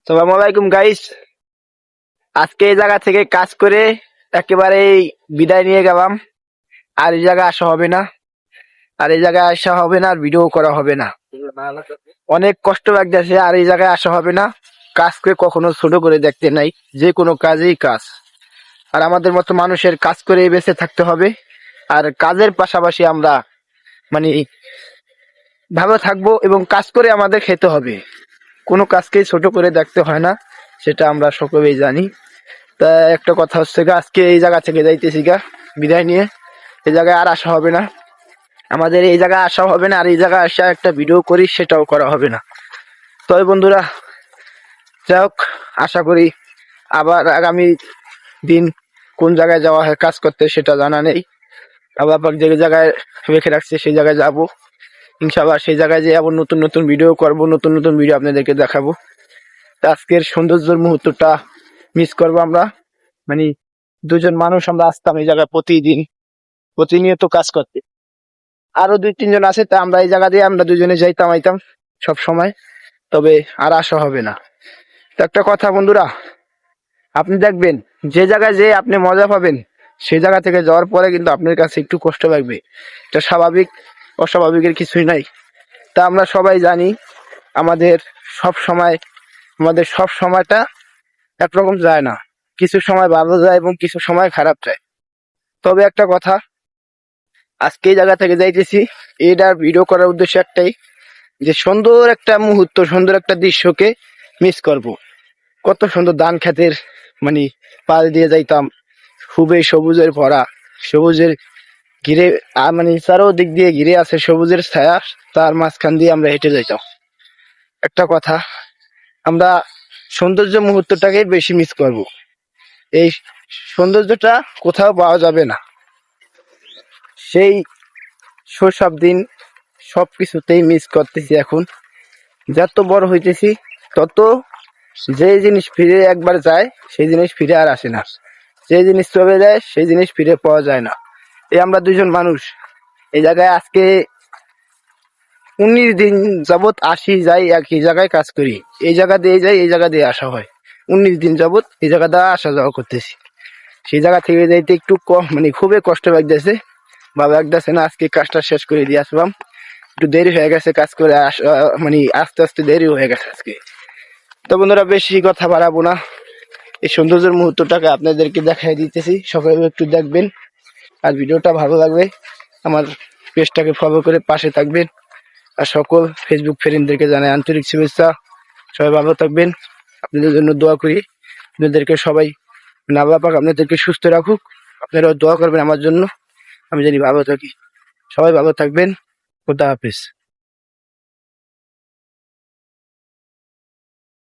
আসসালামু আলাইকুম গাইস। আজকে এই জায়গা থেকে কাজ করে একেবারে বিদায় নিয়ে গেলাম। আর এই জায়গায় আসা হবে না, আর এই জায়গায় আসা হবে না, আর ভিডিও করা হবে না। অনেক কষ্ট লাগতেছে, আর এই জায়গায় আসা হবে না। কাজকে কখনো ছোট করে দেখতে নাই, যে কোনো কাজেই কাজ। আর আমাদের মতো মানুষের কাজ করে বেঁচে থাকতে হবে। আর কাজের পাশাপাশি আমরা মানে ভালো থাকবো এবং কাজ করে আমাদের খেতে হবে। কোনো কাজকেই ছোট করে দেখতে হয় না, সেটা আমরা সকলেই জানি। তা একটা কথা হচ্ছে গা, আজকে এই জায়গা থেকে যাইতেছি গা বিদায় নিয়ে। এই জায়গায় আর আসা হবে না, আমাদের এই জায়গায় আসা হবে না। আর এই জায়গায় আসা একটা ভিডিও করি, সেটাও করা হবে না। তবে বন্ধুরা, যাই হোক, আশা করি আবার আগামী দিন কোন জায়গায় যাওয়া হয় কাজ করতে সেটা জানা নেই। আবার যে জায়গায় রেখে রাখছে সেই জায়গায় যাবো ইনশাআল্লাহ। সেই জায়গায় যে আবার নতুন নতুন ভিডিও করব, নতুন নতুন ভিডিও আপনাদেরকে দেখাবো। আজকের সৌন্দর্যের মুহূর্তটা মিস করবো আমরা। মানে দুজন মানুষ আমরা আসতাম এই জায়গায় প্রতিদিন প্রতিনিয়ত কাজ করতে। আরো 2-3 জন আছে, তা আমরা এই জায়গা দিয়ে আমরা দুজনে যাইতাম আইতাম সব সময়। তবে আর আসা হবে না। তো একটা কথা বন্ধুরা, আপনি দেখবেন যে জায়গায় যে আপনি মজা পাবেন, সেই জায়গা থেকে যাওয়ার পরে কিন্তু আপনার কাছে একটু কষ্ট লাগবে। এটা স্বাভাবিক, অস্বাভাবিকের কিছুই নাই। তা আমরা সবাই জানি আমাদের সব সময় আমাদের সব সময়টা একরকম যায় না। কিছু সময় ভালো যায় এবং কিছু সময় খারাপ যায়। তবে একটা কথা, আজকে এই জায়গা থেকে যাইতেছি, এটার ভিডিও করার উদ্দেশ্য একটাই, যে সুন্দর একটা মুহূর্ত, সুন্দর একটা দৃশ্যকে মিস করব। কত সুন্দর ধান খেতের মানে পাল দিয়ে যাইতাম, খুবই সবুজের ভরা, সবুজের ঘিরে মানে চারো দিক দিয়ে ঘিরে আছে সবুজের ছায়া, তার মাঝখান দিয়ে আমরা হেঁটে যাইতাম। একটা কথা, আমরা সৌন্দর্য মুহূর্তটাকে বেশি মিস করব। এই সৌন্দর্যটা কোথাও পাওয়া যাবে না। সেই শৈশব দিন সবকিছুতেই মিস করতেছি এখন। যত বড় হইতেছি তত যে জিনিস ফিরে একবার যায় সেই জিনিস ফিরে আর আসে না, যে জিনিস চলে যায় সেই জিনিস ফিরে পাওয়া যায় না। এই আমরা দুজন মানুষ এই জায়গায় আজকে 19 দিন যাবৎ আসি যাই, একই জায়গায় কাজ করি। এই জায়গা দিয়ে যাই, এই জায়গা দিয়ে আসা হয়। 19 দিন যাবৎ এই জায়গা দিয়ে আসা যাওয়া করতেছি। সেই জায়গা থেকে যাইতে একটু কম মানে খুবই কষ্ট লাগতেছে। বাবা একদাছে না, আজকে কাজটা শেষ করে দিয়ে আসলাম। একটু দেরি হয়ে গেছে কাজ করে মানে আস্তে আস্তে দেরি হয়ে গেছে আজকে। তো বন্ধুরা, বেশি কথা বাড়াবো না, এই সৌন্দর্যের মুহূর্তটাকে আপনাদেরকে দেখাই দিতেছি। সবাই একটু দেখবেন, আর ভিডিওটা ভালো লাগবে আমার পেজটাকে ফলো করে পাশে থাকবেন। আর সকল ফেসবুক ফ্রেন্ডদেরকে জানাই আন্তরিক শুভেচ্ছা। সবাই ভালো থাকবেন, আপনাদের জন্য দোয়া করি। আপনাদেরকে সবাই আল্লাহ পাক আপনাদেরকে সুস্থ রাখুক। আপনারাও দোয়া করবেন আমার জন্য, আমি জানি ভালো থাকি। সবাই ভালো থাকবেন। খোদা হাফেজ।